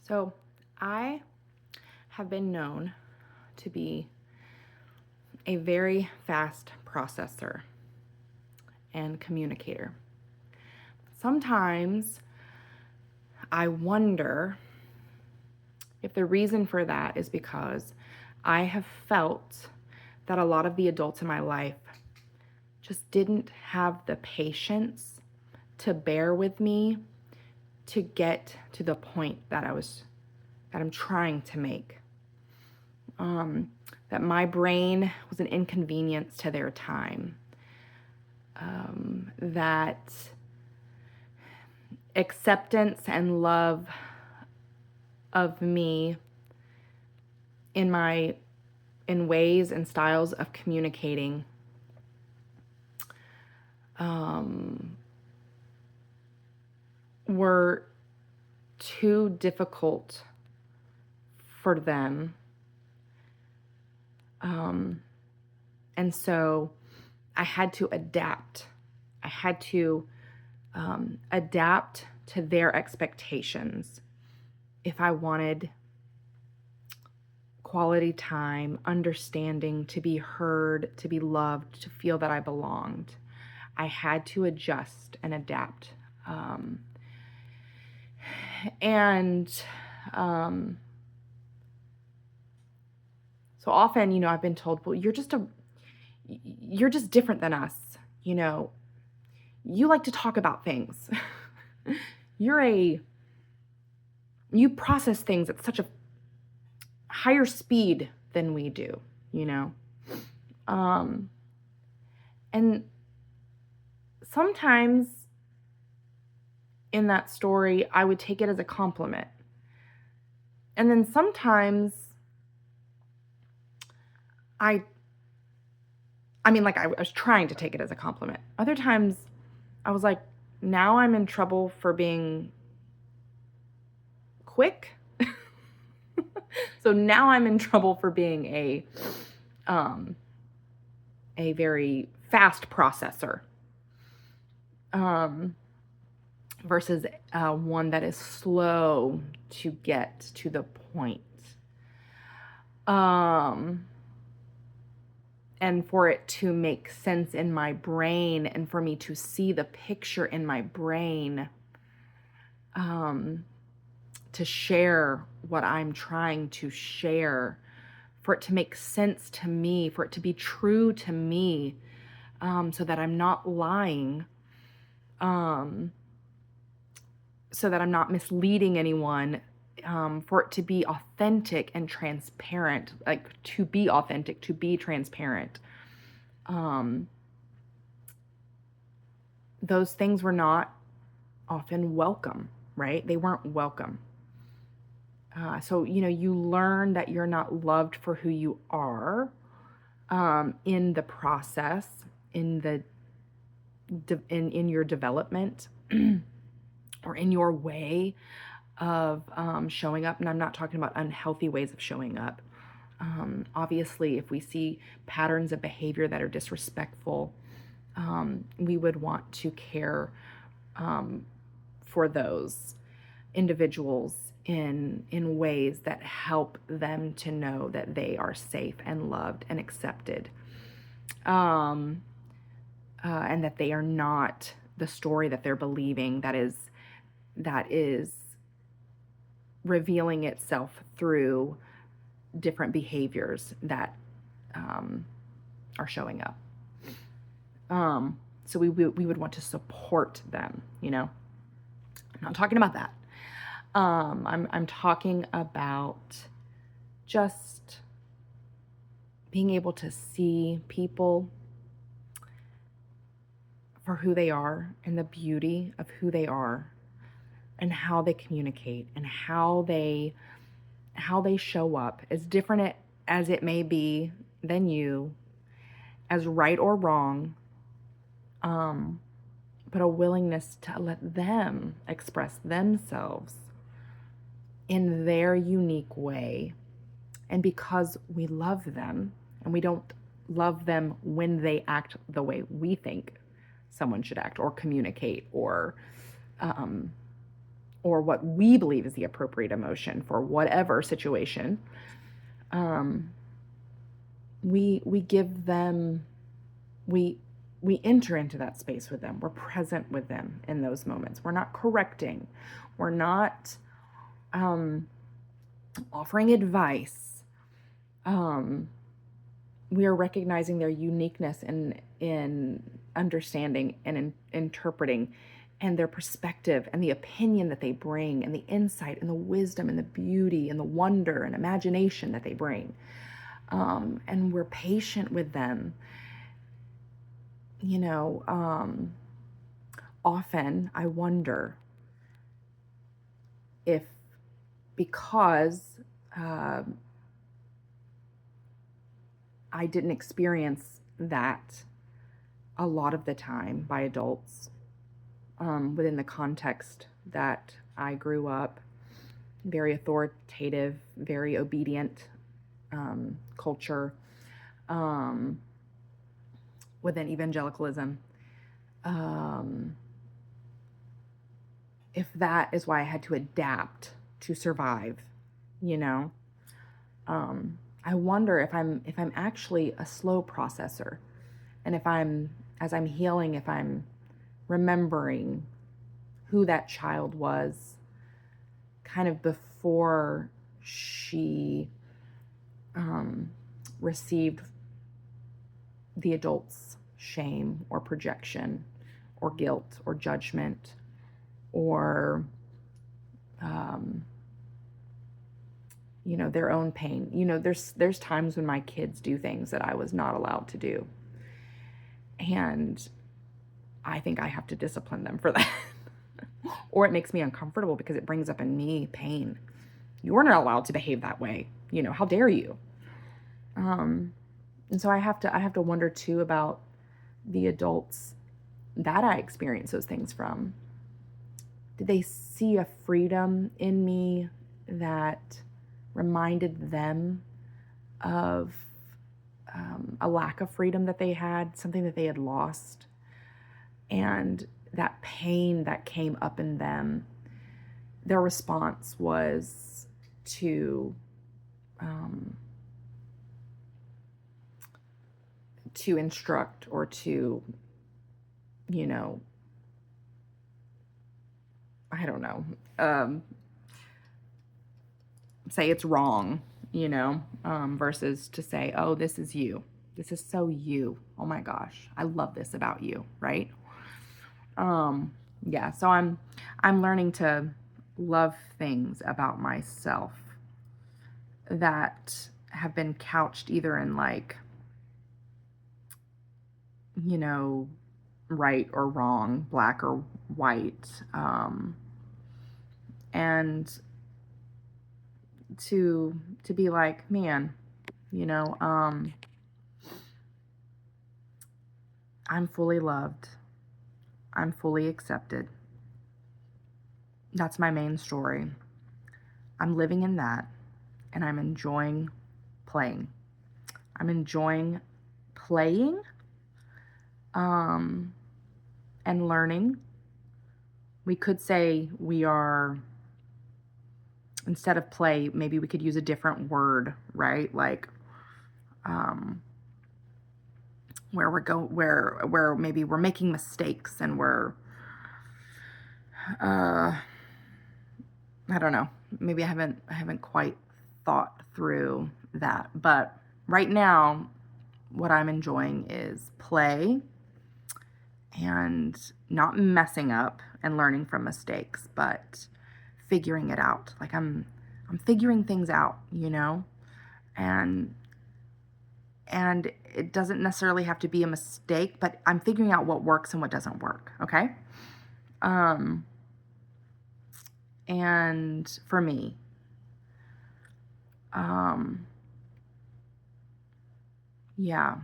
So I have been known to be a very fast processor and communicator. Sometimes I wonder if the reason for that is because I have felt that a lot of the adults in my life just didn't have the patience to bear with me to get to the point that I'm trying to make. That my brain was an inconvenience to their time. That acceptance and love of me in ways and styles of communicating were too difficult for them. And so I had to adapt. I had to adapt to their expectations if I wanted quality time, understanding, to be heard, to be loved, to feel that I belonged. I had to adjust and adapt. So often, I've been told, well, you're just different than us. You like to talk about things. You process things at such a higher speed than we do, you know? And sometimes in that story, I would take it as a compliment. And then sometimes I was trying to take it as a compliment. Other times I was like, now I'm in trouble for being quick. So now I'm in trouble for being a very fast processor, versus one that is slow to get to the point. And for it to make sense in my brain and for me to see the picture in my brain, to share what I'm trying to share, for it to make sense to me, for it to be true to me, so that I'm not lying, so that I'm not misleading anyone, for it to be authentic and transparent, to be authentic, to be transparent. Those things were not often welcome, right? They weren't welcome. So, you learn that you're not loved for who you are, in the process, in your development, or in your way of showing up. And I'm not talking about unhealthy ways of showing up. Obviously, if we see patterns of behavior that are disrespectful, we would want to care for those individuals in ways that help them to know that they are safe and loved and accepted, and that they are not the story that they're believing that is revealing itself through different behaviors that are showing up. So we would want to support them. I'm not talking about that. I'm talking about just being able to see people for who they are and the beauty of who they are and how they communicate and how they show up, as different as it may be than you, as right or wrong, but a willingness to let them express themselves in their unique way. And because we love them, and we don't love them when they act the way we think someone should act or communicate or or what we believe is the appropriate emotion for whatever situation, um, we give them, we we enter into that space with them. We're present with them in those moments. We're not correcting. We're not offering advice. We are recognizing their uniqueness in understanding and in interpreting, and their perspective and the opinion that they bring, and the insight and the wisdom and the beauty and the wonder and imagination that they bring. And we're patient with them. Often I wonder if, because uh, I didn't experience that a lot of the time by adults, within the context that I grew up, very authoritative, very obedient culture, within evangelicalism. If that is why I had to adapt to survive, you know, I wonder if I'm actually a slow processor, and if as I'm healing, if I'm remembering who that child was kind of before she received the adult's shame or projection or guilt or judgment, or their own pain. There's times when my kids do things that I was not allowed to do, and I think I have to discipline them for that. Or it makes me uncomfortable because it brings up in me pain. You're not allowed to behave that way. How dare you? And so I have to wonder too about the adults that I experience those things from. Did they see a freedom in me that reminded them of a lack of freedom that they had, something that they had lost? And that pain that came up in them, their response was to instruct, or to, I don't know, say it's wrong, versus to say, oh, this is you. This is so you. Oh my gosh, I love this about you, right? Yeah, so I'm learning to love things about myself that have been couched either in right or wrong, black or white, and to be like, man, I'm fully loved. I'm fully accepted. That's my main story. I'm living in that, and I'm enjoying playing. I'm enjoying playing, and learning. We could say we are, instead of play, maybe we could use a different word, right? Like, where maybe we're making mistakes, and we're, I don't know, maybe I haven't quite thought through that, but right now what I'm enjoying is play and not messing up and learning from mistakes, but figuring it out. Like I'm figuring things out, and it doesn't necessarily have to be a mistake, but I'm figuring out what works and what doesn't work. Okay. And for me, yeah,